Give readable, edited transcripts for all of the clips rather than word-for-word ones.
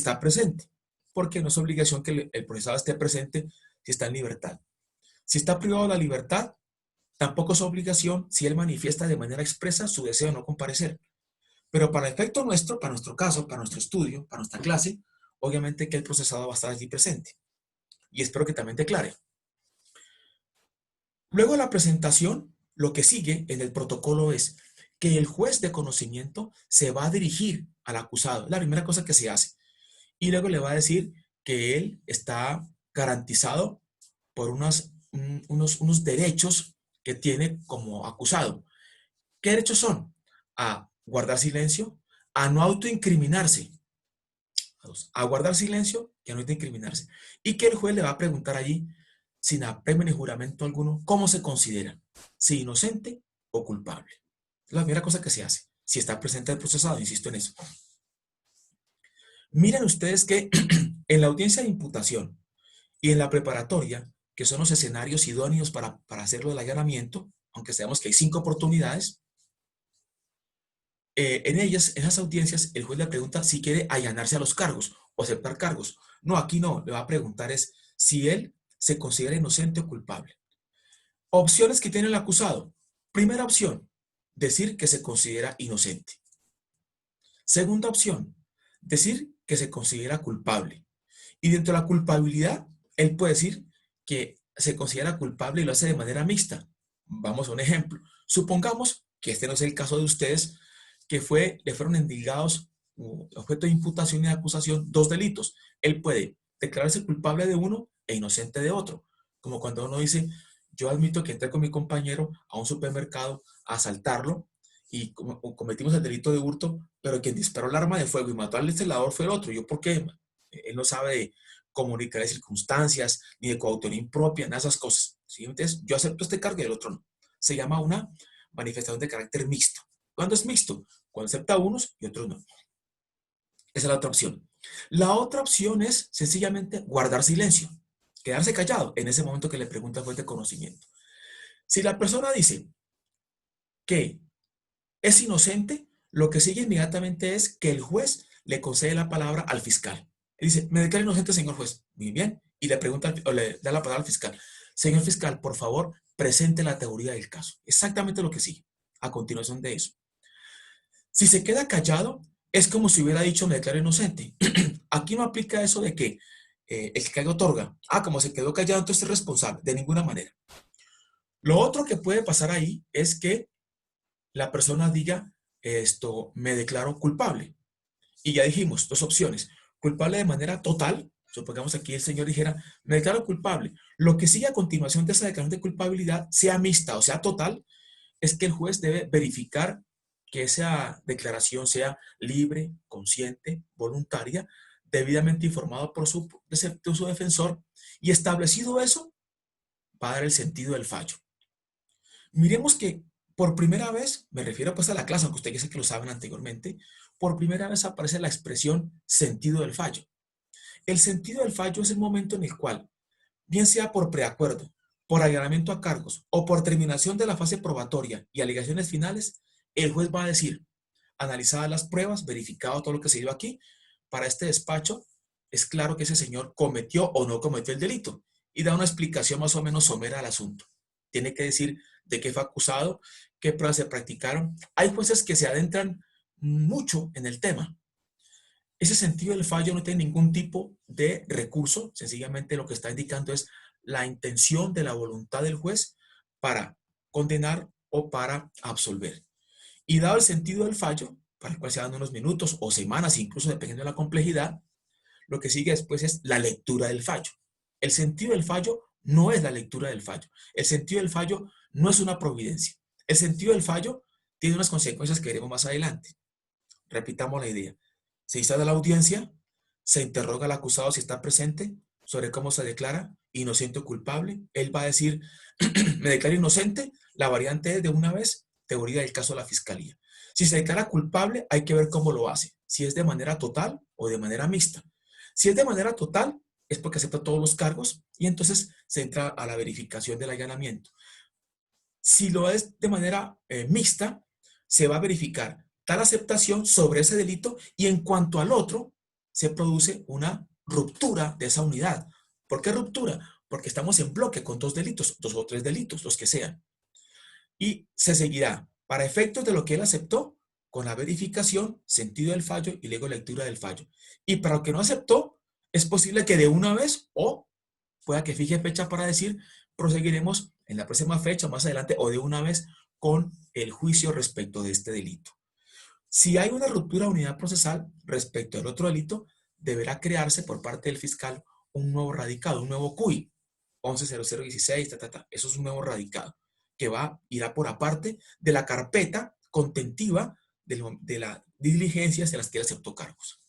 está presente, porque no es obligación que el procesado esté presente si está en libertad. Si está privado de la libertad, tampoco es obligación si él manifiesta de manera expresa su deseo de no comparecer. Pero para el efecto nuestro, para nuestro caso, para nuestro estudio, para nuestra clase, obviamente que el procesado va a estar allí presente. Y espero que también te aclare. Luego de la presentación, lo que sigue en el protocolo es que el juez de conocimiento se va a dirigir al acusado. La primera cosa que se hace. Y luego le va a decir que él está garantizado por unos derechos que tiene como acusado. ¿Qué derechos son? A guardar silencio, a no autoincriminarse, a guardar silencio y a no autoincriminarse. Y que el juez le va a preguntar allí, sin apremio ni juramento alguno, cómo se considera, si inocente o culpable. Es la primera cosa que se hace, si está presente el procesado, insisto en eso. Miren ustedes que en la audiencia de imputación y en la preparatoria, que son los escenarios idóneos para hacerlo del allanamiento, aunque sabemos que hay 5 oportunidades, en ellas, en esas audiencias, el juez le pregunta si quiere allanarse a los cargos o aceptar cargos. No, aquí no, le va a preguntar es si él se considera inocente o culpable. Opciones que tiene el acusado. Primera opción, decir que se considera inocente. Segunda opción, decir que se considera culpable. Y dentro de la culpabilidad, él puede decir que se considera culpable y lo hace de manera mixta. Vamos a un ejemplo. Supongamos que este no es el caso de ustedes, que le fueron endilgados objeto de imputación y de acusación 2 delitos. Él puede declararse culpable de uno e inocente de otro. Como cuando uno dice, yo admito que entré con mi compañero a un supermercado a asaltarlo y cometimos el delito de hurto, pero quien disparó el arma de fuego y mató al celador fue el otro. ¿Yo por qué? Él no sabe de comunicar de circunstancias, ni de coautoría impropia, nada de esas cosas. ¿Sí? Entonces, yo acepto este cargo y el otro no. Se llama una manifestación de carácter mixto. ¿Cuándo es mixto? Cuando acepta unos y otros no. Esa es la otra opción. La otra opción es sencillamente guardar silencio, quedarse callado en ese momento que le pregunta el juez de conocimiento. Si la persona dice que es inocente, lo que sigue inmediatamente es que el juez le concede la palabra al fiscal. Él dice, me declaro inocente, señor juez. Muy bien. Y le pregunta, o le da la palabra al fiscal. Señor fiscal, por favor, presente la teoría del caso. Exactamente lo que sigue a continuación de eso. Si se queda callado, es como si hubiera dicho, me declaro inocente. Aquí no aplica eso de que el que otorga. Como se quedó callado, entonces es responsable. De ninguna manera. Lo otro que puede pasar ahí es que la persona diga, me declaro culpable. Y ya dijimos, 2 opciones. Culpable de manera total. Supongamos aquí el señor dijera, me declaro culpable. Lo que sigue a continuación de esa declaración de culpabilidad, sea mixta o sea total, es que el juez debe verificar que esa declaración sea libre, consciente, voluntaria, debidamente informado por su defensor, y establecido eso, va a dar el sentido del fallo. Miremos que por primera vez, me refiero pues a la clase, aunque ustedes ya sé que lo saben anteriormente, por primera vez aparece la expresión sentido del fallo. El sentido del fallo es el momento en el cual, bien sea por preacuerdo, por allanamiento a cargos o por terminación de la fase probatoria y alegaciones finales, el juez va a decir, analizadas las pruebas, verificado todo lo que se dio aquí, para este despacho es claro que ese señor cometió o no cometió el delito y da una explicación más o menos somera al asunto. Tiene que decir de qué fue acusado, qué pruebas se practicaron. Hay jueces que se adentran mucho en el tema. Ese sentido del fallo no tiene ningún tipo de recurso, sencillamente lo que está indicando es la intención de la voluntad del juez para condenar o para absolver. Y dado el sentido del fallo, para el cual se dan unos minutos o semanas, incluso dependiendo de la complejidad, lo que sigue después es la lectura del fallo. El sentido del fallo no es la lectura del fallo. El sentido del fallo no es una providencia. El sentido del fallo tiene unas consecuencias que veremos más adelante. Repitamos la idea. Se instala la audiencia, se interroga al acusado si está presente, sobre cómo se declara inocente o culpable. Él va a decir, me declaro inocente. La variante es de una vez, teoría del caso de la fiscalía. Si se declara culpable, hay que ver cómo lo hace. Si es de manera total o de manera mixta. Si es de manera total, es porque acepta todos los cargos y entonces se entra a la verificación del allanamiento. Si lo es de manera mixta, se va a verificar tal aceptación sobre ese delito y en cuanto al otro, se produce una ruptura de esa unidad. ¿Por qué ruptura? Porque estamos en bloque con dos delitos, dos o tres delitos, los que sean. Y se seguirá, para efectos de lo que él aceptó, con la verificación, sentido del fallo y luego lectura del fallo. Y para lo que no aceptó, es posible que de una vez o pueda que fije fecha para decir, proseguiremos en la próxima fecha, más adelante, o de una vez con el juicio respecto de este delito. Si hay una ruptura de unidad procesal respecto al otro delito, deberá crearse por parte del fiscal un nuevo radicado, un nuevo CUI, 110016, Eso es un nuevo radicado que irá por aparte de la carpeta contentiva de las diligencias en las que él aceptó cargos.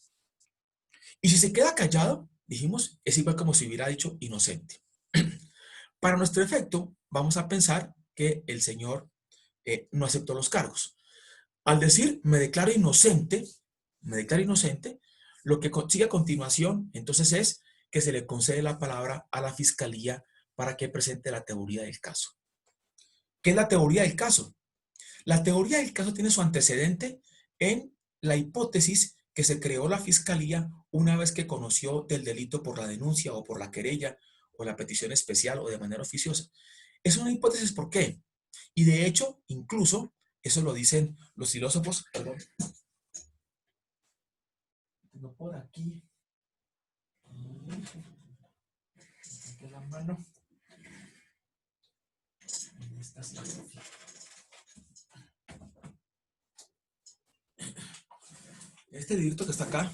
Y si se queda callado, dijimos, es igual como si hubiera dicho inocente. Para nuestro efecto, vamos a pensar que el señor no aceptó los cargos. Al decir me declaro inocente, lo que sigue a continuación entonces es que se le concede la palabra a la fiscalía para que presente la teoría del caso. ¿Qué es la teoría del caso? La teoría del caso tiene su antecedente en la hipótesis que se creó la fiscalía una vez que conoció del delito por la denuncia o por la querella o la petición especial o de manera oficiosa. Es una hipótesis, ¿por qué? Y de hecho, incluso, eso lo dicen los filósofos, perdón, tengo por aquí, la mano, esta filosofía. Este librito que está acá,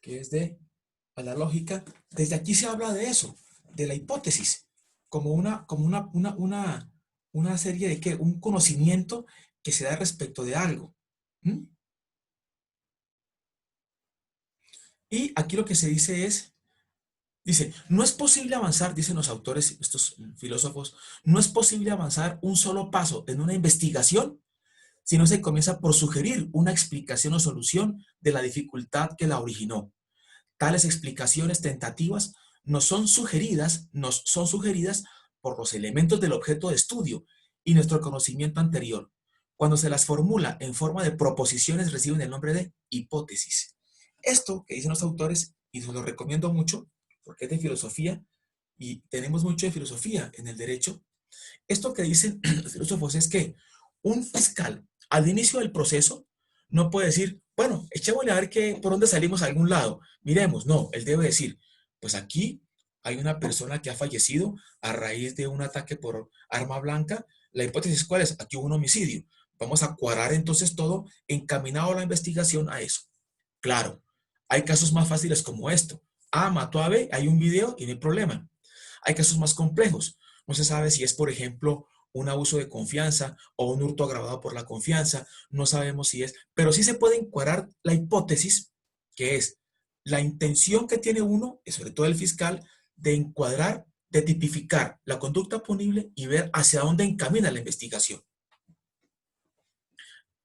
que es de a la lógica, desde aquí se habla de eso, de la hipótesis, como una serie de ¿qué? Un conocimiento que se da respecto de algo. ¿Mm? Y aquí lo que se dice es, dice, no es posible avanzar, dicen los autores, estos filósofos, no es posible avanzar un solo paso en una investigación si no se comienza por sugerir una explicación o solución de la dificultad que la originó. Tales explicaciones tentativas nos son sugeridas por los elementos del objeto de estudio y nuestro conocimiento anterior. Cuando se las formula en forma de proposiciones reciben el nombre de hipótesis. Esto que dicen los autores, y se lo recomiendo mucho, porque es de filosofía, y tenemos mucho de filosofía en el derecho, esto que dicen los filósofos es que un fiscal al inicio del proceso no puede decir, bueno, echémosle a ver por dónde salimos a algún lado. Miremos, no, él debe decir, pues aquí hay una persona que ha fallecido a raíz de un ataque por arma blanca. La hipótesis, ¿cuál es? Aquí hubo un homicidio. Vamos a cuadrar entonces todo encaminado a la investigación a eso. Claro, hay casos más fáciles como esto. A mató a B, hay un video y no hay problema. Hay casos más complejos. No se sabe si es, por ejemplo, un abuso de confianza o un hurto agravado por la confianza. No sabemos si es, pero sí se puede encuadrar la hipótesis, que es la intención que tiene uno, y sobre todo el fiscal, de encuadrar, de tipificar la conducta punible y ver hacia dónde encamina la investigación.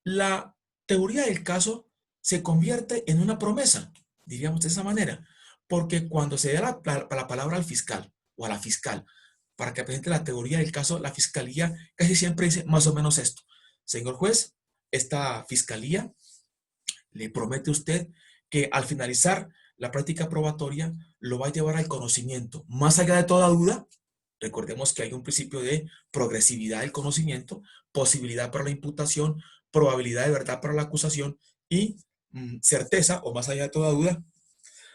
La teoría del caso se convierte en una promesa, diríamos de esa manera, porque cuando se da la palabra al fiscal o a la fiscal para que presente la teoría del caso, la fiscalía casi siempre dice más o menos esto. Señor juez, esta fiscalía le promete a usted que al finalizar la práctica probatoria lo va a llevar al conocimiento. Más allá de toda duda, recordemos que hay un principio de progresividad del conocimiento, posibilidad para la imputación, probabilidad de verdad para la acusación y certeza, o más allá de toda duda,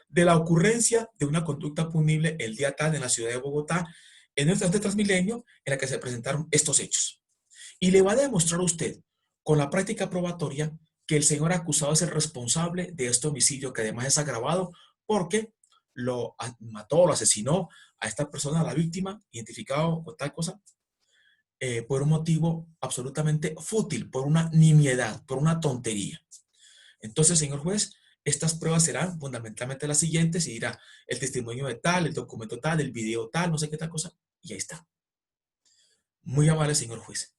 de la ocurrencia de una conducta punible el día tal en la ciudad de Bogotá, en el Transmilenio, en la que se presentaron estos hechos. Y le va a demostrar a usted, con la práctica probatoria, que el señor acusado es el responsable de este homicidio, que además es agravado porque lo mató, lo asesinó a esta persona, a la víctima, identificado con tal cosa, por un motivo absolutamente fútil, por una nimiedad, por una tontería. Entonces, señor juez, estas pruebas serán fundamentalmente las siguientes y dirá el testimonio de tal, el documento tal, el video tal, no sé qué tal cosa, y ahí está. Muy amable, señor juez.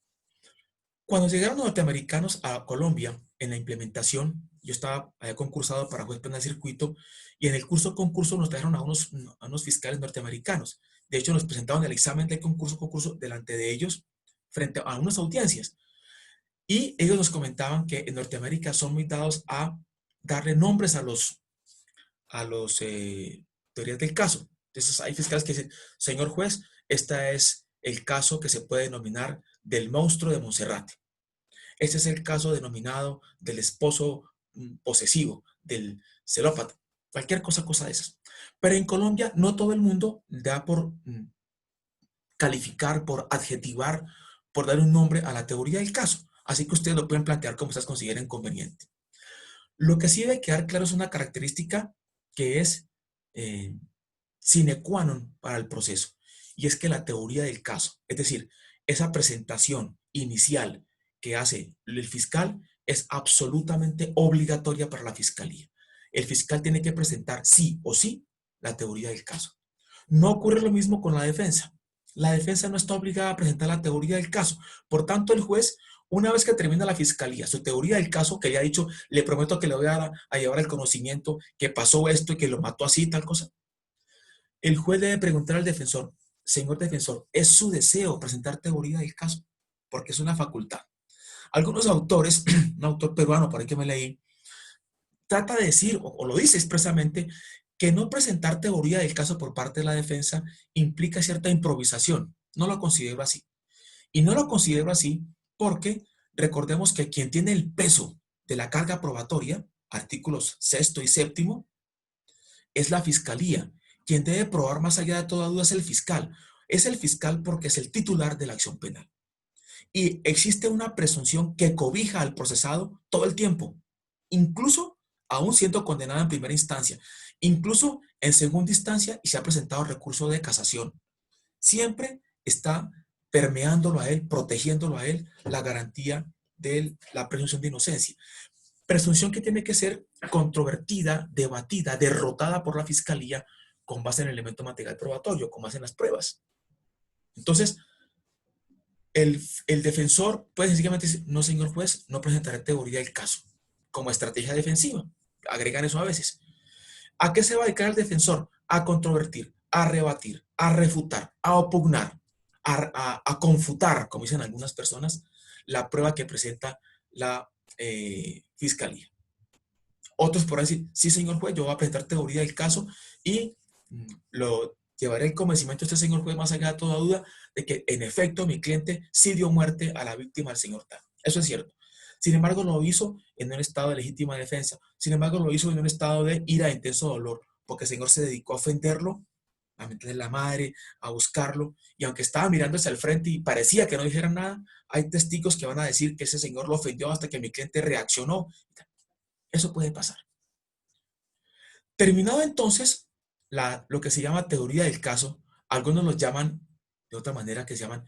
Cuando llegaron los norteamericanos a Colombia en la implementación, yo había concursado para juez penal circuito y en el concurso nos trajeron a unos fiscales norteamericanos. De hecho, nos presentaron el examen del concurso delante de ellos frente a unas audiencias. Y ellos nos comentaban que en Norteamérica son muy dados a darle nombres a los a los teorías del caso. Entonces hay fiscales que dicen, señor juez, este es el caso que se puede denominar del monstruo de Monserrate. Este es el caso denominado del esposo posesivo, del celópata, cualquier cosa de esas. Pero en Colombia no todo el mundo da por calificar, por adjetivar, por dar un nombre a la teoría del caso. Así que ustedes lo pueden plantear como ustedes consideren conveniente. Lo que sí debe quedar claro es una característica que es eh, sine qua non para el proceso, y es que la teoría del caso, es decir, esa presentación inicial que hace el fiscal es absolutamente obligatoria para la fiscalía. El fiscal tiene que presentar sí o sí la teoría del caso. No ocurre lo mismo con la defensa. La defensa no está obligada a presentar la teoría del caso. Por tanto, el juez, una vez que termina la fiscalía, su teoría del caso, que ya ha dicho, le prometo que le voy a llevar el conocimiento que pasó esto y que lo mató así, tal cosa, el juez debe preguntar al defensor, señor defensor, ¿es su deseo presentar teoría del caso? Porque es una facultad. Algunos autores, un autor peruano, por ahí que me leí, trata de decir, o lo dice expresamente, que no presentar teoría del caso por parte de la defensa implica cierta improvisación. No lo considero así. Y no lo considero así porque recordemos que quien tiene el peso de la carga probatoria, artículos sexto y séptimo, es la fiscalía. Quien debe probar más allá de toda duda es el fiscal. Es el fiscal porque es el titular de la acción penal. Y existe una presunción que cobija al procesado todo el tiempo, incluso aún siendo condenado en primera instancia, incluso en segunda instancia y se ha presentado recurso de casación. Siempre está permeándolo a él, protegiéndolo a él, la garantía de la presunción de inocencia. Presunción que tiene que ser controvertida, debatida, derrotada por la fiscalía con base en el elemento material probatorio, con base en las pruebas. Entonces, el defensor puede sencillamente decir, no, señor juez, no presentaré teoría del caso, como estrategia defensiva. Agregan eso a veces. ¿A qué se va a dedicar el defensor? A controvertir, a rebatir, a refutar, a opugnar, a confutar, como dicen algunas personas, la prueba que presenta la fiscalía. Otros por decir, sí, señor juez, yo voy a presentar teoría del caso y lo llevaré el convencimiento de este señor juez más allá de toda duda de que en efecto mi cliente sí dio muerte a la víctima del señor tal. Eso es cierto. Sin embargo, lo hizo en un estado de legítima defensa. Sin embargo, lo hizo en un estado de ira e intenso dolor, porque el señor se dedicó a ofenderlo, a meterle la madre, a buscarlo, y aunque estaba mirándose al frente y parecía que no dijera nada, hay testigos que van a decir que ese señor lo ofendió hasta que mi cliente reaccionó. Eso puede pasar. Terminado entonces lo que se llama teoría del caso, algunos lo llaman de otra manera que se llaman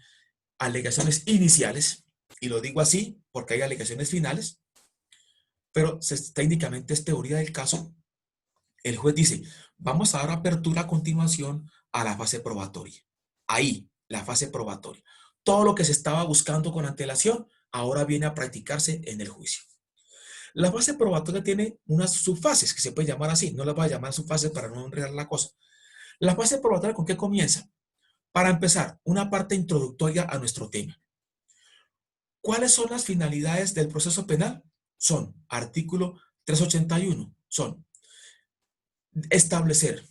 alegaciones iniciales, y lo digo así porque hay alegaciones finales, pero técnicamente es teoría del caso. El juez dice, vamos a dar apertura a continuación a la fase probatoria. Ahí, la fase probatoria. Todo lo que se estaba buscando con antelación, ahora viene a practicarse en el juicio. La fase probatoria tiene unas subfases, que se puede llamar así, no las voy a llamar subfases para no enredar la cosa. La fase probatoria, ¿con qué comienza? Para empezar, una parte introductoria a nuestro tema. ¿Cuáles son las finalidades del proceso penal? Son, artículo 381, son establecer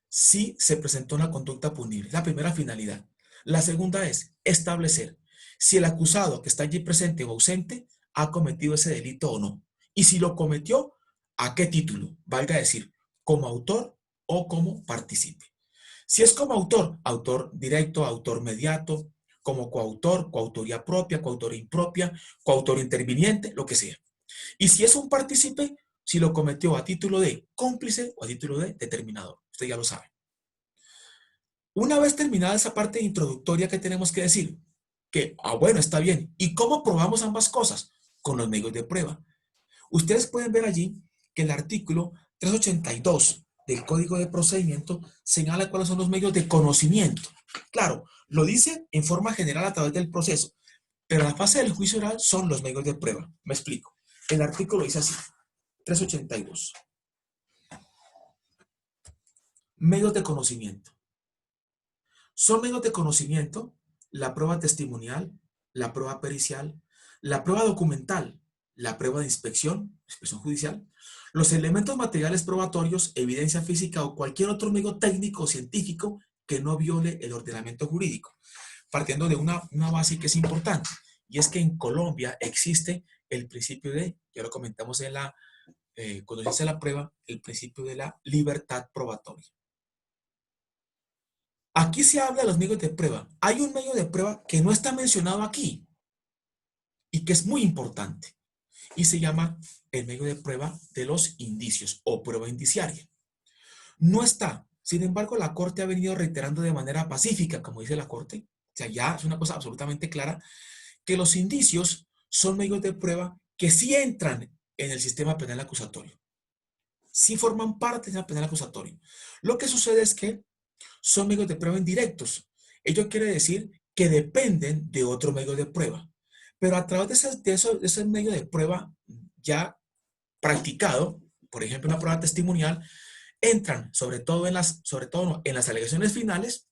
si se presentó una conducta punible, la primera finalidad. La segunda es establecer si el acusado que está allí presente o ausente ha cometido ese delito o no. Y si lo cometió, ¿a qué título? Valga decir, como autor o como partícipe. Si es como autor, autor directo, autor mediato, como coautor, coautoría propia, coautoría impropia, coautor interviniente, lo que sea. Y si es un partícipe, si lo cometió a título de cómplice o a título de determinador. Usted ya lo sabe. Una vez terminada esa parte introductoria, ¿qué tenemos que decir? Que, bueno, está bien. ¿Y cómo probamos ambas cosas? Con los medios de prueba. Ustedes pueden ver allí que el artículo 382 del Código de Procedimiento señala cuáles son los medios de conocimiento. Claro, lo dice en forma general a través del proceso, pero la fase del juicio oral son los medios de prueba. Me explico. El artículo dice así, 382. Medios de conocimiento. Son medios de conocimiento la prueba testimonial, la prueba pericial, la prueba documental, la prueba de inspección judicial, los elementos materiales probatorios, evidencia física o cualquier otro medio técnico o científico que no viole el ordenamiento jurídico. Partiendo de una base que es importante, y es que en Colombia existe el principio de, ya lo comentamos cuando se hace la prueba, el principio de la libertad probatoria. Aquí se habla de los medios de prueba. Hay un medio de prueba que no está mencionado aquí y que es muy importante y se llama el medio de prueba de los indicios o prueba indiciaria. No está. Sin embargo, la Corte ha venido reiterando de manera pacífica, como dice la Corte, o sea, ya es una cosa absolutamente clara, que los indicios son medios de prueba que sí entran en el sistema penal acusatorio. Sí forman parte del sistema penal acusatorio. Lo que sucede es que son medios de prueba indirectos. Ello quiere decir que dependen de otro medio de prueba. Pero a través de ese medio de prueba ya practicado, por ejemplo, una prueba testimonial, entran, sobre todo en las alegaciones finales,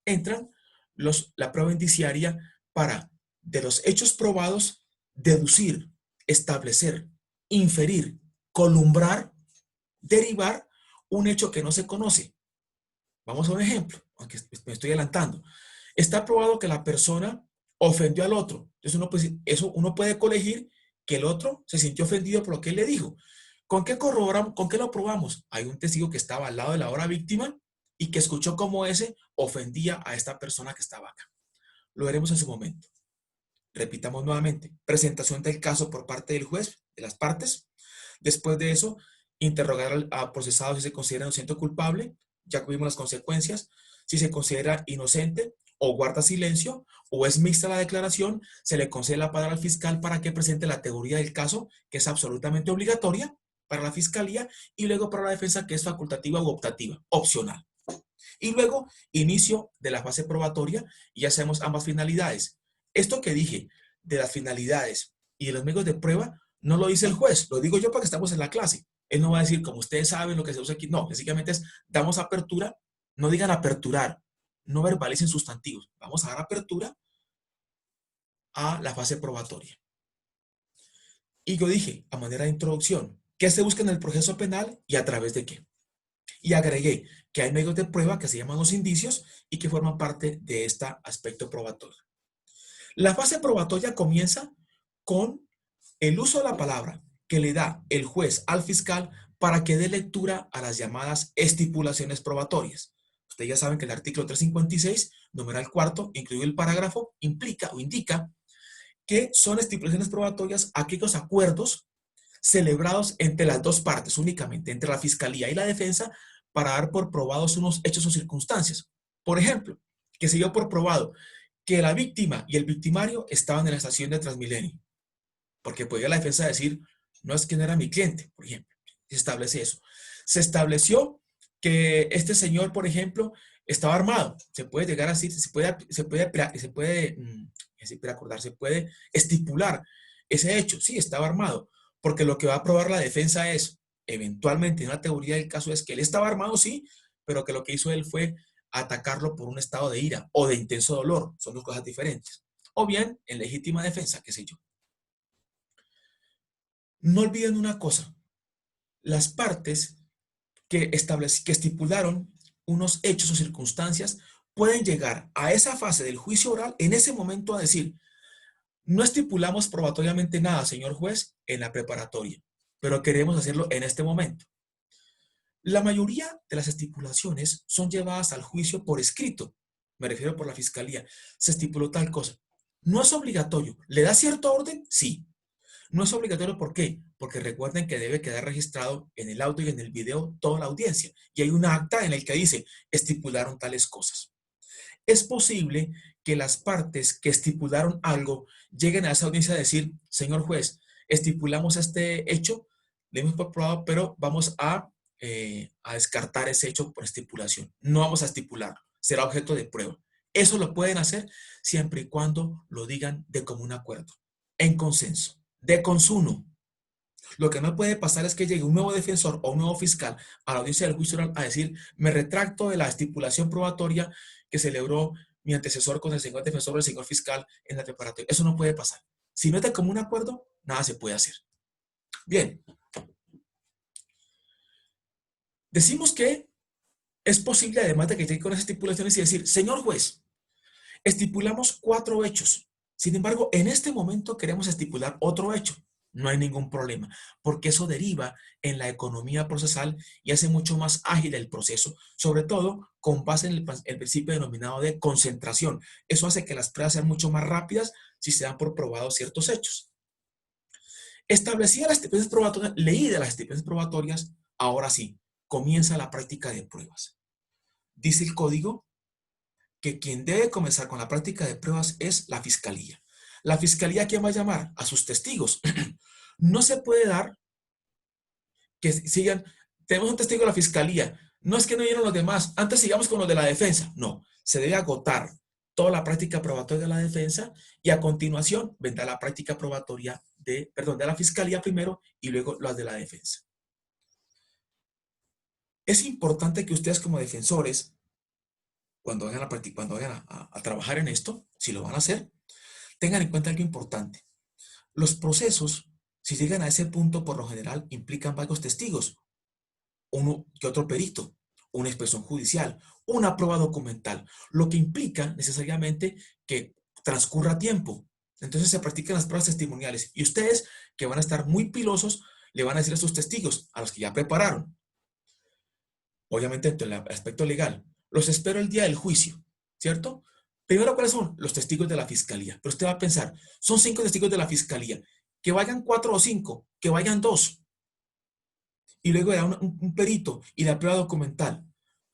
entran la prueba indiciaria para, de los hechos probados, deducir, establecer, inferir, columbrar, derivar un hecho que no se conoce. Vamos a un ejemplo, aunque me estoy adelantando. Está probado que la persona ofendió al otro. Entonces uno puede colegir que el otro se sintió ofendido por lo que él le dijo. ¿Con qué corroboramos? ¿Con qué lo probamos? Hay un testigo que estaba al lado de la hora víctima y que escuchó cómo ese ofendía a esta persona que estaba acá. Lo veremos en su momento. Repitamos nuevamente. Presentación del caso por parte del juez, de las partes. Después de eso, interrogar al procesado si se considera inocente o culpable. Ya vimos las consecuencias. Si se considera inocente o guarda silencio o es mixta la declaración, se le concede la palabra al fiscal para que presente la teoría del caso, que es absolutamente obligatoria para la fiscalía, y luego para la defensa, que es facultativa u optativa, opcional. Y luego, inicio de la fase probatoria, y ya sabemos ambas finalidades. Esto que dije de las finalidades y de los medios de prueba, no lo dice el juez, lo digo yo porque estamos en la clase. Él no va a decir, como ustedes saben lo que se usa aquí. No, básicamente es, damos apertura, no digan aperturar, no verbalicen sustantivos. Vamos a dar apertura a la fase probatoria. Y yo dije, a manera de introducción, ¿qué se busca en el proceso penal y a través de qué? Y agregué que hay medios de prueba que se llaman los indicios y que forman parte de este aspecto probatorio. La fase probatoria comienza con el uso de la palabra que le da el juez al fiscal para que dé lectura a las llamadas estipulaciones probatorias. Ustedes ya saben que el artículo 356, numeral cuarto, incluido el parágrafo, implica o indica que son estipulaciones probatorias aquellos acuerdos celebrados entre las dos partes únicamente, entre la fiscalía y la defensa, para dar por probados unos hechos o circunstancias. Por ejemplo, que se dio por probado que la víctima y el victimario estaban en la estación de Transmilenio, porque podía la defensa decir, no es que no era mi cliente, por ejemplo. Se establece eso. Se estableció que este señor, por ejemplo, estaba armado. Se puede llegar así, se puede estipular ese hecho. Sí, estaba armado, porque lo que va a probar la defensa es, eventualmente, en una teoría del caso es que él estaba armado, sí, pero que lo que hizo él fue atacarlo por un estado de ira o de intenso dolor. Son dos cosas diferentes. O bien, en legítima defensa, qué sé yo. No olviden una cosa, las partes que estipularon unos hechos o circunstancias pueden llegar a esa fase del juicio oral en ese momento a decir, no estipulamos probatoriamente nada, señor juez, en la preparatoria, pero queremos hacerlo en este momento. La mayoría de las estipulaciones son llevadas al juicio por escrito, me refiero por la fiscalía. Se estipuló tal cosa. No es obligatorio. ¿Le da cierto orden? Sí. No es obligatorio, ¿por qué? Porque recuerden que debe quedar registrado en el audio y en el video toda la audiencia. Y hay un acta en el que dice, estipularon tales cosas. Es posible que las partes que estipularon algo lleguen a esa audiencia a decir, señor juez, estipulamos este hecho, le hemos probado, pero vamos a descartar ese hecho por estipulación. No vamos a estipular, será objeto de prueba. Eso lo pueden hacer siempre y cuando lo digan de común acuerdo, en consenso, de consuno. Lo que no puede pasar es que llegue un nuevo defensor o un nuevo fiscal a la audiencia del juicio oral a decir, me retracto de la estipulación probatoria que celebró mi antecesor con el señor defensor o el señor fiscal en la preparatoria. Eso no puede pasar. Si no es de común acuerdo, nada se puede hacer. Bien, decimos que es posible, además de que llegue con esas estipulaciones y decir, señor juez, estipulamos 4 hechos. Sin embargo, en este momento queremos estipular otro hecho. No hay ningún problema, porque eso deriva en la economía procesal y hace mucho más ágil el proceso, sobre todo con base en el principio denominado de concentración. Eso hace que las pruebas sean mucho más rápidas si se dan por probados ciertos hechos. Establecidas las estipulaciones probatorias, leídas las estipulaciones probatorias, ahora sí, comienza la práctica de pruebas. Dice el código que quien debe comenzar con la práctica de pruebas es la fiscalía. ¿La fiscalía quién va a llamar? A sus testigos. No se puede dar que sigan, tenemos un testigo de la fiscalía, no es que no vieron los demás, antes sigamos con los de la defensa. No, se debe agotar toda la práctica probatoria de la defensa y a continuación vendrá la práctica probatoria de la fiscalía primero y luego las de la defensa. Es importante que ustedes como defensores, cuando vayan a trabajar en esto, si lo van a hacer, tengan en cuenta algo importante. Los procesos, si llegan a ese punto, por lo general, implican varios testigos, uno que otro perito, una expresión judicial, una prueba documental, lo que implica necesariamente que transcurra tiempo. Entonces se practican las pruebas testimoniales y ustedes, que van a estar muy pilosos, le van a decir a sus testigos, a los que ya prepararon, obviamente en el aspecto legal, los espero el día del juicio, ¿cierto? Primero, ¿cuáles son? Los testigos de la fiscalía. Pero usted va a pensar, son 5 testigos de la fiscalía, que vayan 4 o 5, que vayan 2, y luego era un perito y la prueba documental.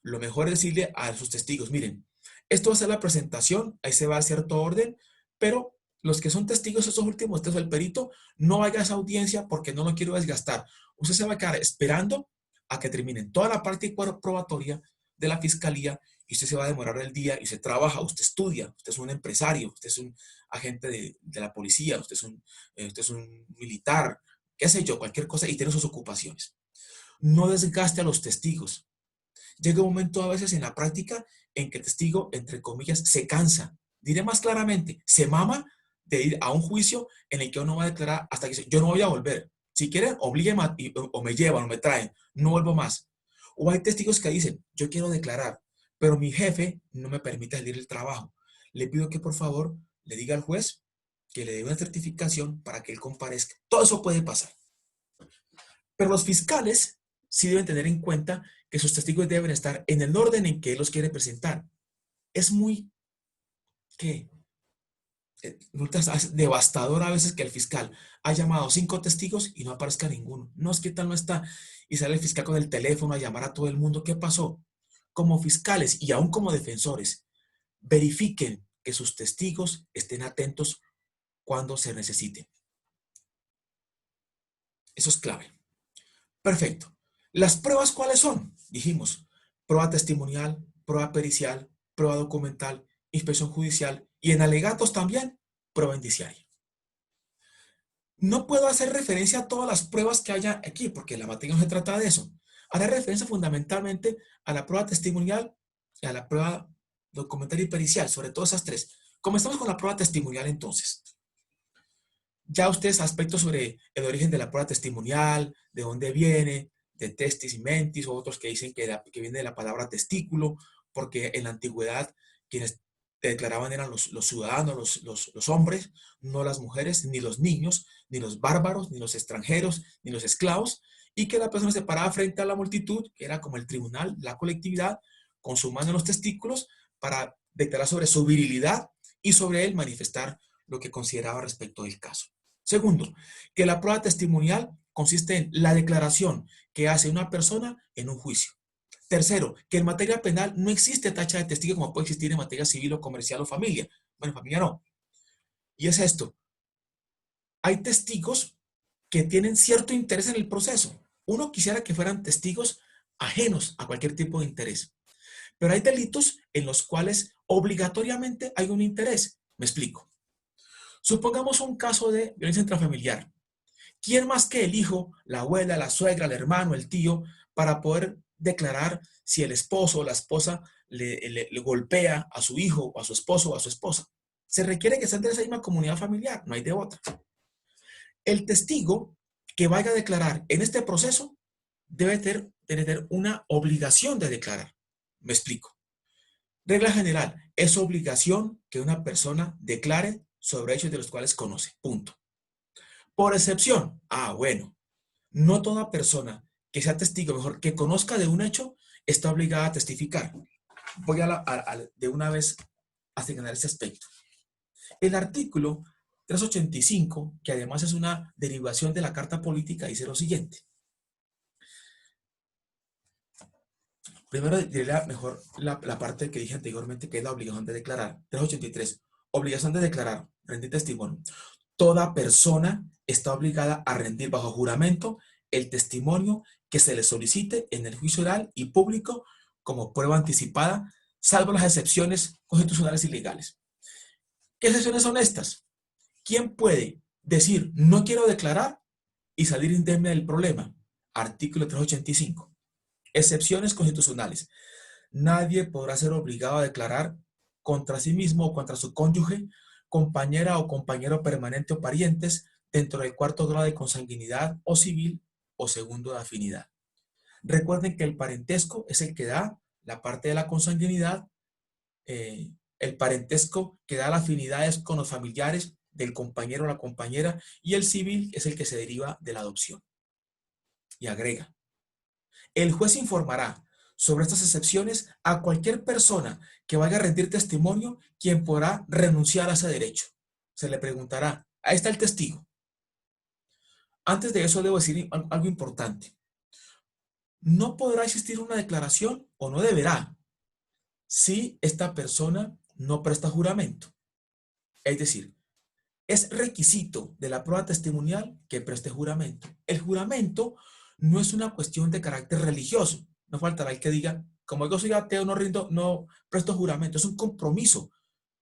Lo mejor es decirle a sus testigos, miren, esto va a ser la presentación, ahí se va a cierto orden, pero los que son testigos, esos últimos, este es el perito, no vaya a esa audiencia porque no lo quiero desgastar. Usted se va a quedar esperando a que terminen toda la parte probatoria de la fiscalía y usted se va a demorar el día y usted trabaja, usted estudia, usted es un empresario, usted es un agente de la policía, usted es un militar, qué sé yo, cualquier cosa y tiene sus ocupaciones. No desgaste a los testigos. Llega un momento a veces en la práctica en que el testigo, entre comillas, se cansa. Diré más claramente, se mama de ir a un juicio en el que uno va a declarar hasta que dice, yo no voy a volver. Si quieren, obliguen o me llevan o me traen, no vuelvo más. O hay testigos que dicen, yo quiero declarar, pero mi jefe no me permite salir del trabajo. Le pido que por favor le diga al juez que le dé una certificación para que él comparezca. Todo eso puede pasar. Pero los fiscales sí deben tener en cuenta que sus testigos deben estar en el orden en que él los quiere presentar. Es muy, ¿qué? Devastador a veces que el fiscal ha llamado 5 testigos y no aparezca ninguno. No, es que tal no está. Y sale el fiscal con el teléfono a llamar a todo el mundo. ¿Qué pasó? Como fiscales y aún como defensores, verifiquen que sus testigos estén atentos cuando se necesiten. Eso es clave. Perfecto. ¿Las pruebas cuáles son? Dijimos, prueba testimonial, prueba pericial, prueba documental, inspección judicial y en alegatos también, prueba indiciaria. No puedo hacer referencia a todas las pruebas que haya aquí, porque la materia no se trata de eso. Haré referencia fundamentalmente a la prueba testimonial y a la prueba documental y pericial, sobre todo esas 3. Comenzamos con la prueba testimonial entonces. Ya ustedes aspectos sobre el origen de la prueba testimonial, de dónde viene, de testis y mentis, o otros que dicen que viene de la palabra testículo, porque en la antigüedad quienes declaraban eran los ciudadanos, los hombres, no las mujeres, ni los niños, ni los bárbaros, ni los extranjeros, ni los esclavos, y que la persona se paraba frente a la multitud, que era como el tribunal, la colectividad, con su mano en los testículos, para declarar sobre su virilidad y sobre él manifestar lo que consideraba respecto del caso. Segundo, que la prueba testimonial consiste en la declaración que hace una persona en un juicio. Tercero, que en materia penal no existe tacha de testigo como puede existir en materia civil o comercial o familia. Bueno, familia no. Y es esto. Hay testigos que tienen cierto interés en el proceso. Uno quisiera que fueran testigos ajenos a cualquier tipo de interés. Pero hay delitos en los cuales obligatoriamente hay un interés. Me explico. Supongamos un caso de violencia intrafamiliar. ¿Quién más que el hijo, la abuela, la suegra, el hermano, el tío, para poder declarar si el esposo o la esposa le golpea a su hijo o a su esposo o a su esposa? Se requiere que sean de esa misma comunidad familiar, no hay de otra. El testigo que vaya a declarar en este proceso debe tener una obligación de declarar. Me explico. Regla general, es obligación que una persona declare sobre hechos de los cuales conoce. Punto. Por excepción, bueno, no toda persona que sea testigo, mejor, que conozca de un hecho, está obligada a testificar. Voy de una vez a señalar este aspecto. El artículo 385, que además es una derivación de la Carta Política, dice lo siguiente. Primero diré mejor la parte que dije anteriormente, que es la obligación de declarar. 383. Obligación de declarar, rendir testimonio. Toda persona está obligada a rendir bajo juramento el testimonio que se le solicite en el juicio oral y público como prueba anticipada, salvo las excepciones constitucionales y legales. ¿Qué excepciones son estas? ¿Quién puede decir no quiero declarar y salir indemne del problema? Artículo 385. Excepciones constitucionales. Nadie podrá ser obligado a declarar contra sí mismo o contra su cónyuge, compañera o compañero permanente o parientes dentro del cuarto grado de consanguinidad o civil o segundo de afinidad. Recuerden que el parentesco es el que da la parte de la consanguinidad, el parentesco que da la afinidad es con los familiares del compañero o la compañera, y el civil es el que se deriva de la adopción. Y agrega, el juez informará sobre estas excepciones a cualquier persona que vaya a rendir testimonio, quien podrá renunciar a ese derecho. Se le preguntará, ahí está el testigo. Antes de eso debo decir algo importante. No podrá existir una declaración, o no deberá, si esta persona no presta juramento. Es decir, es requisito de la prueba testimonial que preste juramento. El juramento no es una cuestión de carácter religioso. No faltará el que diga, como yo soy ateo, no presto juramento. Es un compromiso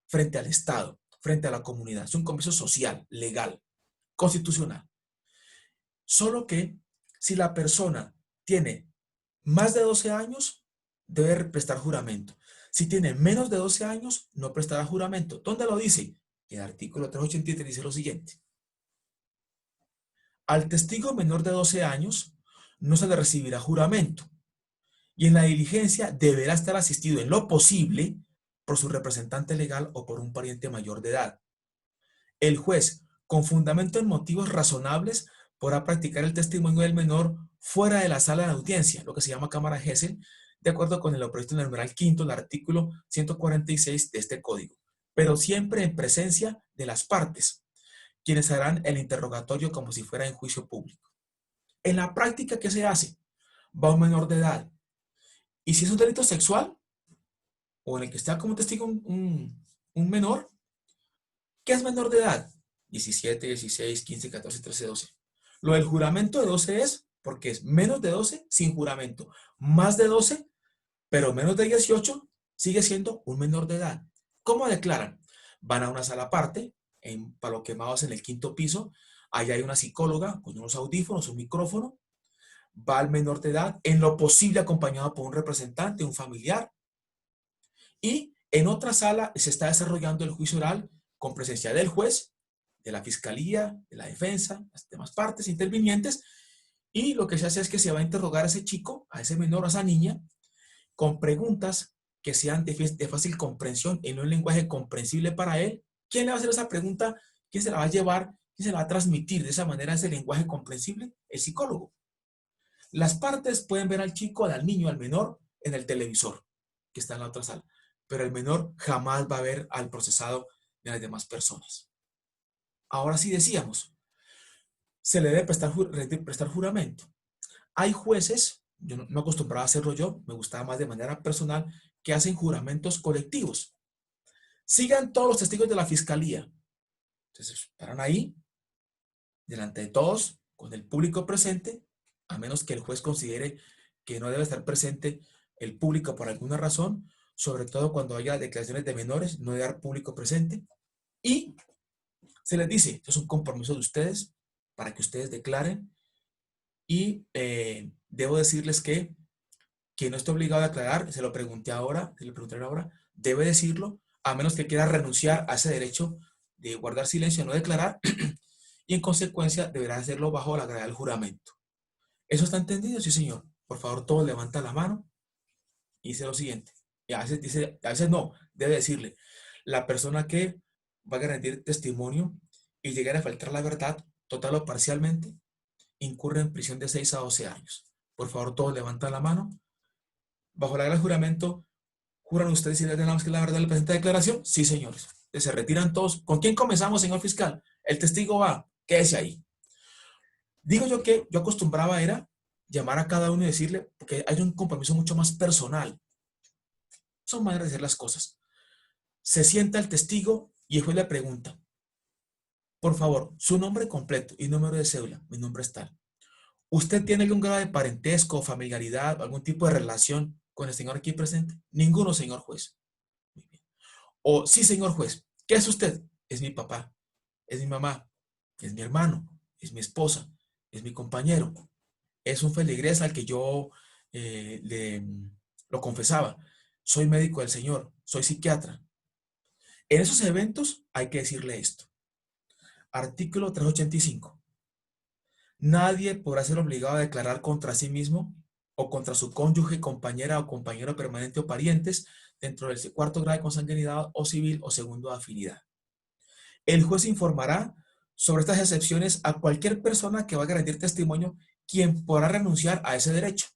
frente al Estado, frente a la comunidad. Es un compromiso social, legal, constitucional. Solo que si la persona tiene más de 12 años, debe prestar juramento. Si tiene menos de 12 años, no prestará juramento. ¿Dónde lo dice? El artículo 383 dice lo siguiente. Al testigo menor de 12 años no se le recibirá juramento, y en la diligencia deberá estar asistido en lo posible por su representante legal o por un pariente mayor de edad. El juez, con fundamento en motivos razonables, podrá practicar el testimonio del menor fuera de la sala de audiencia, lo que se llama cámara Gesell, de acuerdo con lo previsto en el numeral quinto del artículo 146 de este código, pero siempre en presencia de las partes, quienes harán el interrogatorio como si fuera en juicio público. En la práctica, ¿qué se hace? Va un menor de edad, y si es un delito sexual, o en el que está como testigo un menor, ¿qué es menor de edad? 17, 16, 15, 14, 13, 12. Lo del juramento de 12 es porque es menos de 12 sin juramento. Más de 12, pero menos de 18, sigue siendo un menor de edad. ¿Cómo declaran? Van a una sala aparte, en Palo Quemados, en el quinto piso. Allá hay una psicóloga con unos audífonos, un micrófono. Va al menor de edad, en lo posible acompañado por un representante, un familiar. Y en otra sala se está desarrollando el juicio oral con presencia del juez, de la fiscalía, de la defensa, las demás partes intervinientes, y lo que se hace es que se va a interrogar a ese chico, a ese menor, a esa niña, con preguntas que sean de fácil comprensión en un lenguaje comprensible para él. ¿Quién le va a hacer esa pregunta? ¿Quién se la va a llevar? ¿Quién se la va a transmitir de esa manera ese lenguaje comprensible? El psicólogo. Las partes pueden ver al chico, al niño, al menor en el televisor que está en la otra sala, pero el menor jamás va a ver al procesado de las demás personas. Ahora sí decíamos, se le debe prestar juramento. Hay jueces, yo no acostumbraba a hacerlo yo, me gustaba más de manera personal, que hacen juramentos colectivos. Sigan todos los testigos de la fiscalía. Entonces, paran ahí, delante de todos, con el público presente, a menos que el juez considere que no debe estar presente el público por alguna razón, sobre todo cuando haya declaraciones de menores, no debe haber público presente. Y se les dice, esto es un compromiso de ustedes para que ustedes declaren. Y debo decirles que quien no esté obligado a declarar, se lo pregunté ahora, debe decirlo, a menos que quiera renunciar a ese derecho de guardar silencio, no declarar, y en consecuencia deberá hacerlo bajo la gravedad del juramento. ¿Eso está entendido? Sí, señor. Por favor, todos levantan la mano y dice lo siguiente. Y a veces dice, a veces no, debe decirle, la persona que va a garantir testimonio y llegar a faltar la verdad, total o parcialmente, incurre en prisión de 6 a 12 años. Por favor, todos levantan la mano. Bajo la gravedad del juramento, ¿juran ustedes y declaran que la verdad de la presente declaración? Sí, señores. Se retiran todos. ¿Con quién comenzamos, señor fiscal? El testigo va, quédese ahí. Digo yo que yo acostumbraba era llamar a cada uno y decirle, porque hay un compromiso mucho más personal. Son maneras de hacer las cosas. Se sienta el testigo y el juez le pregunta, por favor, su nombre completo y número de cédula. Mi nombre es tal. ¿Usted tiene algún grado de parentesco, familiaridad, algún tipo de relación con el señor aquí presente? Ninguno, señor juez. Muy bien. O sí, señor juez. ¿Qué es usted? Es mi papá, es mi mamá, es mi hermano, es mi esposa, es mi compañero. Es un feligrés al que yo lo confesaba. Soy médico del Señor, soy psiquiatra. En esos eventos hay que decirle esto. Artículo 385. Nadie podrá ser obligado a declarar contra sí mismo o contra su cónyuge, compañera o compañero permanente o parientes dentro del cuarto grado de consanguinidad o civil o segundo de afinidad. El juez informará sobre estas excepciones a cualquier persona que vaya a rendir testimonio, quien podrá renunciar a ese derecho.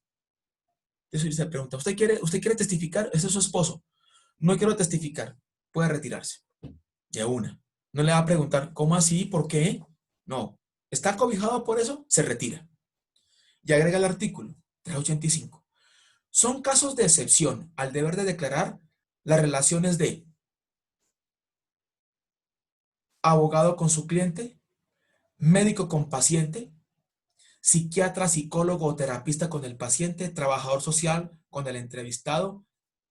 Entonces se pregunta, ¿usted quiere testificar? Ese es su esposo. No quiero testificar. Puede retirarse. De una. No le va a preguntar, ¿cómo así? ¿Por qué? No. ¿Está cobijado por eso? Se retira. Y agrega el artículo 385. Son casos de excepción al deber de declarar las relaciones de abogado con su cliente, médico con paciente, psiquiatra, psicólogo o terapista con el paciente, trabajador social con el entrevistado,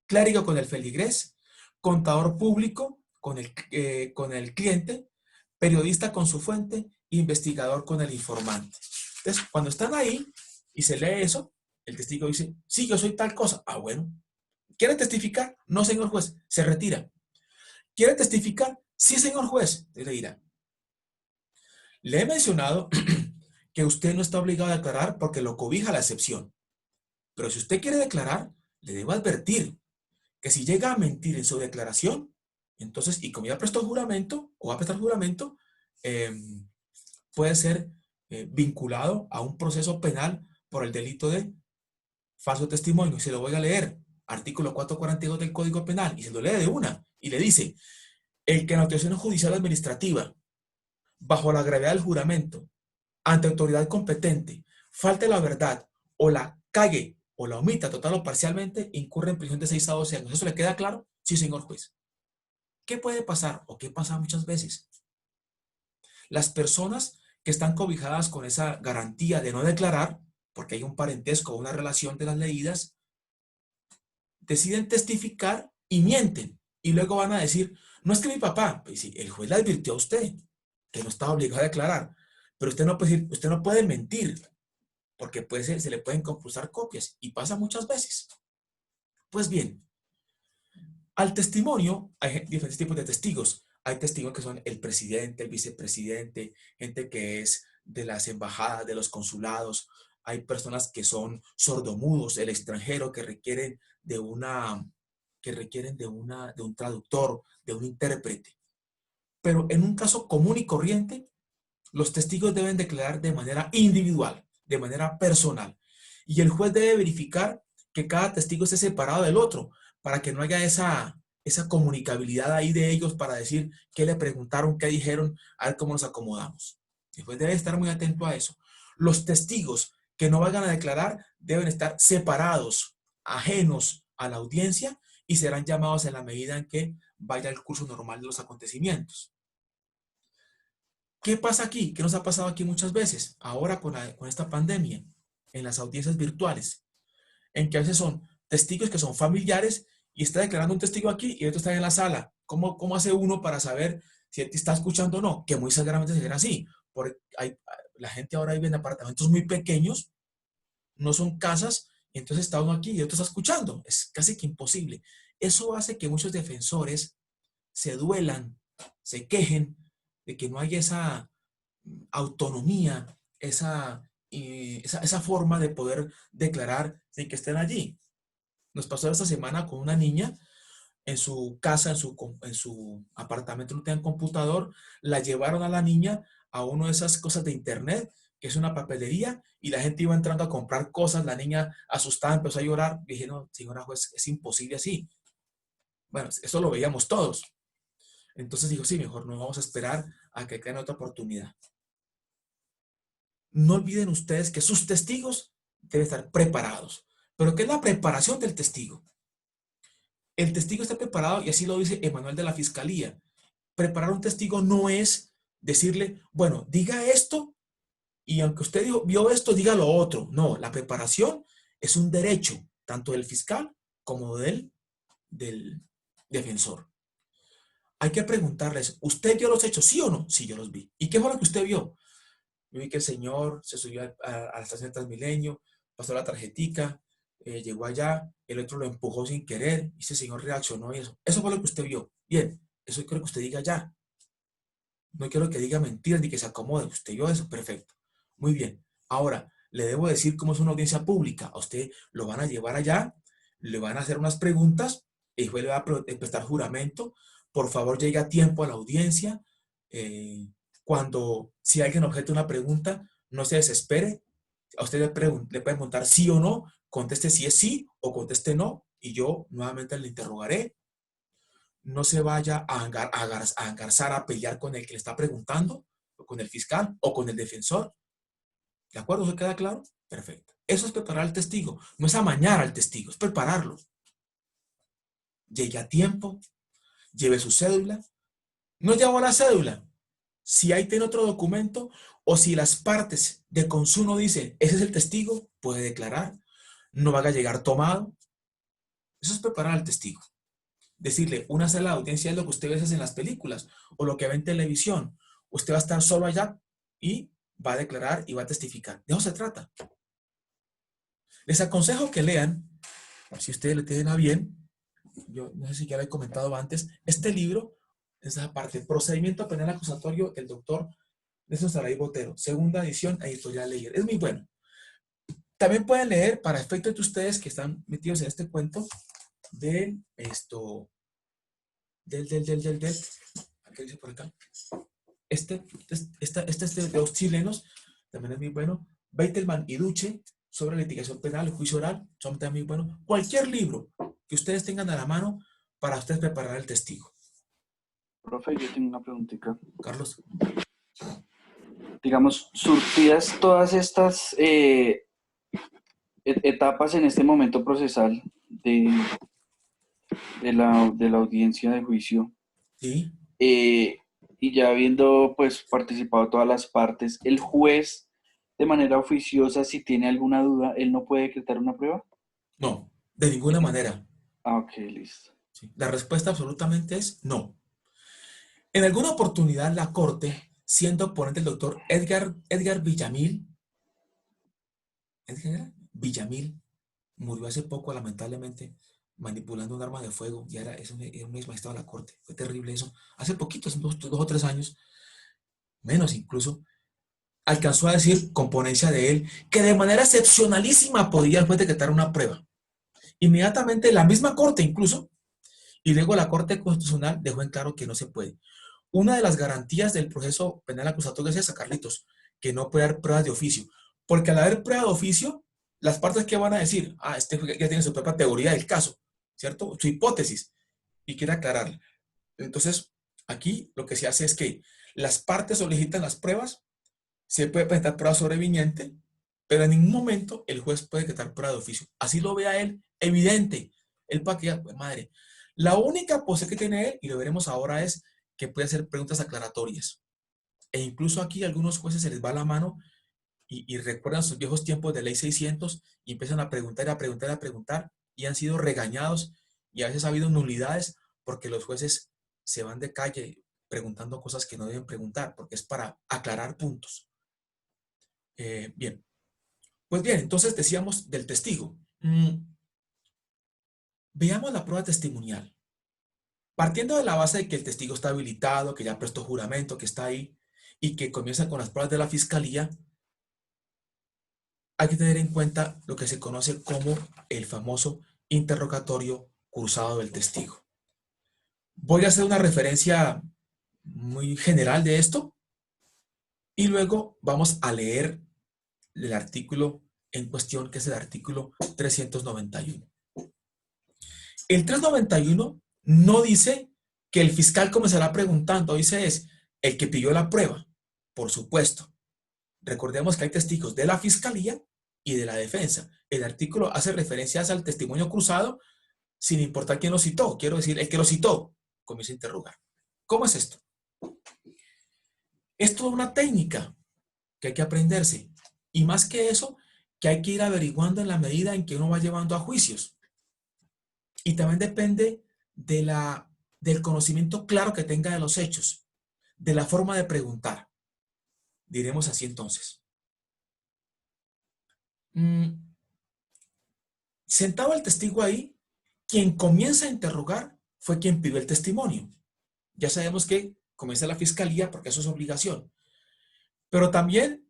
clérigo con el feligrés, contador público con el cliente, periodista con su fuente, investigador con el informante. Entonces, cuando están ahí y se lee eso, el testigo dice, sí, yo soy tal cosa. Ah, bueno. ¿Quiere testificar? No, señor juez. Se retira. ¿Quiere testificar? Sí, señor juez. Entonces le dirá, le he mencionado que usted no está obligado a declarar porque lo cobija la excepción. Pero si usted quiere declarar, le debo advertir que si llega a mentir en su declaración, entonces, y como ya prestó juramento o va a prestar juramento, eh, puede ser vinculado a un proceso penal por el delito de falso testimonio. Se lo voy a leer, artículo 442 del Código Penal, y se lo lee de una, y le dice, el que en actuación judicial administrativa, bajo la gravedad del juramento, ante autoridad competente, falte la verdad, o la cague, o la omita total o parcialmente, incurre en prisión de 6 a 12 años. ¿Eso le queda claro? Sí, señor juez. ¿Qué puede pasar? ¿O qué pasa muchas veces? Las personas que están cobijadas con esa garantía de no declarar, porque hay un parentesco o una relación de las leídas, deciden testificar y mienten. Y luego van a decir, no es que mi papá, pues sí, el juez le advirtió a usted que no estaba obligado a declarar, pero usted no puede mentir, porque se le pueden compulsar copias y pasa muchas veces. Pues bien, al testimonio hay diferentes tipos de testigos. Hay testigos que son el presidente, el vicepresidente, gente que es de las embajadas, de los consulados. Hay personas que son sordomudos, el extranjero, que requieren de un traductor, de un intérprete. Pero en un caso común y corriente, los testigos deben declarar de manera individual, de manera personal. Y el juez debe verificar que cada testigo esté separado del otro, para que no haya esa comunicabilidad ahí de ellos para decir qué le preguntaron, qué dijeron, a ver cómo nos acomodamos. El juez debe estar muy atento a eso. Los testigos que no vayan a declarar deben estar separados, ajenos a la audiencia y serán llamados en la medida en que vaya el curso normal de los acontecimientos. ¿Qué pasa aquí? ¿Qué nos ha pasado aquí muchas veces? Ahora con esta pandemia, en las audiencias virtuales, en que a veces son testigos que son familiares y está declarando un testigo aquí y otro está en la sala. ¿Cómo hace uno para saber si él te está escuchando o no? Que muy seguramente será así. Porque la gente ahora vive en apartamentos muy pequeños, no son casas, y entonces está uno aquí y otro está escuchando. Es casi que imposible. Eso hace que muchos defensores se duelan, se quejen de que no hay autonomía, esa forma de poder declarar sin que estén allí. Nos pasó esta semana con una niña en su casa, en su apartamento, no tenían computador, la llevaron a la niña a una de esas cosas de internet, que es una papelería, y la gente iba entrando a comprar cosas, la niña asustada empezó a llorar, dije, no, señora juez, es imposible así. Bueno, eso lo veíamos todos. Entonces dijo, sí, mejor no vamos a esperar a que caiga otra oportunidad. No olviden ustedes que sus testigos deben estar preparados. ¿Pero qué es la preparación del testigo? El testigo está preparado y así lo dice el manual de la fiscalía. Preparar un testigo no es decirle, bueno, diga esto y aunque usted vio esto, diga lo otro. No, la preparación es un derecho tanto del fiscal como del defensor. Hay que preguntarles, ¿usted vio los hechos, sí o no? Sí, yo los vi. ¿Y qué fue lo que usted vio? Yo vi que el señor se subió a la estación de Transmilenio, pasó la tarjetica, llegó allá, el otro lo empujó sin querer, y ese señor reaccionó y eso. Eso fue lo que usted vio. Bien, eso quiero que usted diga ya. No quiero que diga mentiras ni que se acomode. Usted vio eso, perfecto. Muy bien. Ahora, le debo decir cómo es una audiencia pública. A usted lo van a llevar allá, le van a hacer unas preguntas, el juez le va a prestar juramento. Por favor, llegue a tiempo a la audiencia. Si alguien objeta una pregunta, no se desespere. A usted le pueden preguntar sí o no, conteste si es sí o conteste no, y yo nuevamente le interrogaré. No se vaya a engarzar a pelear con el que le está preguntando, o con el fiscal o con el defensor. ¿De acuerdo? ¿Se queda claro? Perfecto. Eso es preparar al testigo. No es amañar al testigo, es prepararlo. Llegue a tiempo, lleve su cédula. No llevo la cédula. Si ahí tiene otro documento o si las partes de consumo dicen, ese es el testigo, puede declarar. No vaya a llegar tomado. Eso es preparar al testigo. Decirle, una sala de audiencia es lo que usted ve en las películas o lo que ve en televisión. Usted va a estar solo allá y va a declarar y va a testificar. De eso se trata. Les aconsejo que lean, si ustedes le tienen a bien, yo no sé si ya lo he comentado antes, este libro, esa parte, Procedimiento Penal Acusatorio del doctor Nelson Saray Botero, segunda edición, editorial Leyer. Es muy bueno. También pueden leer, para efecto de ustedes que están metidos en este cuento, de esto, ¿qué dice por acá? Este de los chilenos, también es muy bueno. Beitelman y Duche, sobre litigación penal, juicio oral, son también muy buenos. Cualquier libro que ustedes tengan a la mano para ustedes preparar el testigo. Profe, yo tengo una preguntita. Carlos. Digamos, surtidas todas estas etapas en este momento procesal de la audiencia de juicio, Sí. eh, y ya habiendo pues participado todas las partes, el juez de manera oficiosa, si tiene alguna duda, él no puede decretar una prueba. No, de ninguna manera. Ok, listo. Sí. La respuesta absolutamente es no. En alguna oportunidad la Corte, siendo ponente el doctor Edgar Villamil, Edgar Villamil, murió hace poco, lamentablemente, manipulando un arma de fuego. Y era un ex magistrado de la Corte. Fue terrible eso. Hace poquito, hace 2 o 3 años, menos incluso, alcanzó a decir, con ponencia de él, que de manera excepcionalísima podía el juez decretar una prueba. Inmediatamente la misma Corte incluso, y luego la Corte Constitucional dejó en claro que no se puede. Una de las garantías del proceso penal acusatorio es esa, Carlitos, que no puede haber pruebas de oficio. Porque al haber prueba de oficio, las partes que van a decir, este juez ya tiene su propia teoría del caso, ¿cierto? Su hipótesis, y quiere aclararla. Entonces, aquí lo que se hace es que las partes solicitan las pruebas, se puede presentar prueba sobreviniente, pero en ningún momento el juez puede decretar prueba de oficio. Así lo vea él, evidente. Él para que, pues, madre. La única posibilidad que tiene él, y lo veremos ahora, es que puede hacer preguntas aclaratorias. E incluso aquí a algunos jueces se les va la mano y recuerdan sus viejos tiempos de ley 600 y empiezan a preguntar, a preguntar, a preguntar y han sido regañados y a veces ha habido nulidades porque los jueces se van de calle preguntando cosas que no deben preguntar porque es para aclarar puntos. Bien, pues bien, entonces decíamos del testigo. Veamos la prueba testimonial. Partiendo de la base de que el testigo está habilitado, que ya prestó juramento, que está ahí, y que comienza con las pruebas de la fiscalía, hay que tener en cuenta lo que se conoce como el famoso interrogatorio cruzado del testigo. Voy a hacer una referencia muy general de esto y luego vamos a leer el artículo en cuestión, que es el artículo 391. El 391 no dice que el fiscal comenzará preguntando, dice es el que pidió la prueba, por supuesto. Recordemos que hay testigos de la fiscalía y de la defensa. El artículo hace referencias al testimonio cruzado sin importar quién lo citó. Quiero decir, el que lo citó comienza a interrogar. ¿Cómo es esto? Es toda una técnica que hay que aprenderse. Y más que eso, que hay que ir averiguando en la medida en que uno va llevando a juicios. Y también depende del conocimiento claro que tenga de los hechos, de la forma de preguntar. Diremos así entonces. Sentado el testigo ahí, quien comienza a interrogar fue quien pidió el testimonio. Ya sabemos que comienza la fiscalía porque eso es obligación. Pero también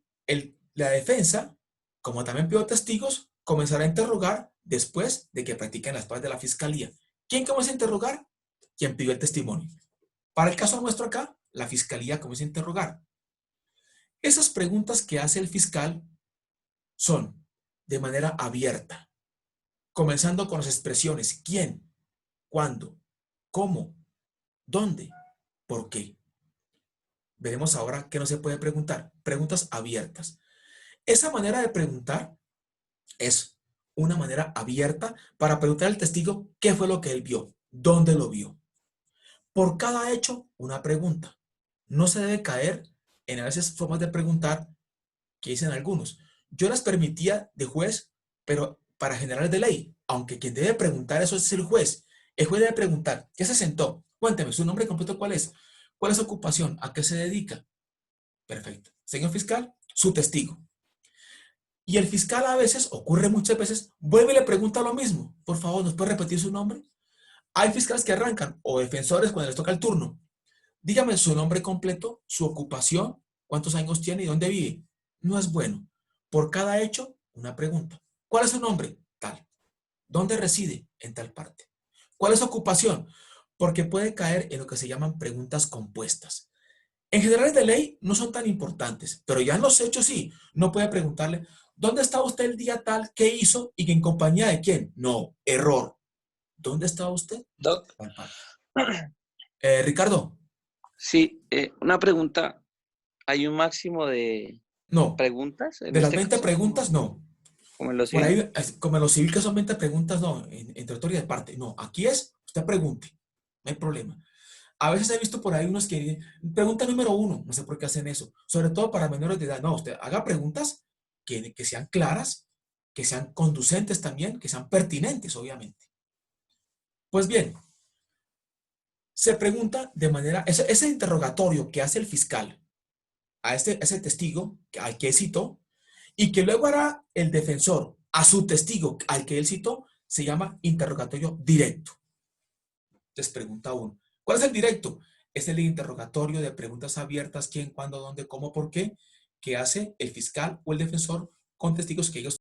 la defensa, como también pidió testigos, comenzará a interrogar después de que practiquen las pruebas de la fiscalía. ¿Quién comienza a interrogar? Quien pidió el testimonio. Para el caso nuestro acá, la fiscalía comienza a interrogar. Esas preguntas que hace el fiscal son de manera abierta, comenzando con las expresiones ¿quién?, ¿cuándo?, ¿cómo?, ¿dónde?, ¿por qué? Veremos ahora qué no se puede preguntar. Preguntas abiertas. Esa manera de preguntar es una manera abierta para preguntar al testigo qué fue lo que él vio, dónde lo vio. Por cada hecho, una pregunta. No se debe caer en a veces formas de preguntar que dicen algunos. Yo las permitía de juez, pero para generales de ley, aunque quien debe preguntar eso es el juez. El juez debe preguntar, ¿qué se sentó? Cuénteme, ¿su nombre completo cuál es? ¿Cuál es su ocupación? ¿A qué se dedica? Perfecto. Señor fiscal, su testigo. Y el fiscal a veces, ocurre muchas veces, vuelve y le pregunta lo mismo. Por favor, ¿nos puede repetir su nombre? Hay fiscales que arrancan, o defensores cuando les toca el turno. Dígame su nombre completo, su ocupación, cuántos años tiene y dónde vive. No es bueno. Por cada hecho, una pregunta. ¿Cuál es su nombre? Tal. ¿Dónde reside? En tal parte. ¿Cuál es su ocupación? Porque puede caer en lo que se llaman preguntas compuestas. En generales de ley no son tan importantes, pero ya en los hechos sí. No puede preguntarle, ¿dónde estaba usted el día tal? ¿Qué hizo? ¿Y en compañía de quién? No, error. ¿Dónde estaba usted? Doc, Tal parte. Ricardo, sí, una pregunta. ¿Hay un máximo de no. preguntas en De las este 20 caso? preguntas, no. Como en los Por 100. ahí, como en lo civil que son 20 preguntas, no. En territorio de parte, no. Aquí es, usted pregunte. No hay problema. A veces he visto por ahí unos que dicen, pregunta número 1, no sé por qué hacen eso. Sobre todo para menores de edad. No, usted haga preguntas que sean claras, que sean conducentes también, que sean pertinentes, obviamente. Pues bien, se pregunta de manera, ese interrogatorio que hace el fiscal a ese testigo al que citó y que luego hará el defensor a su testigo al que él citó, se llama interrogatorio directo. Entonces pregunta uno, ¿cuál es el directo? Es el interrogatorio de preguntas abiertas, quién, cuándo, dónde, cómo, por qué, que hace el fiscal o el defensor con testigos que ellos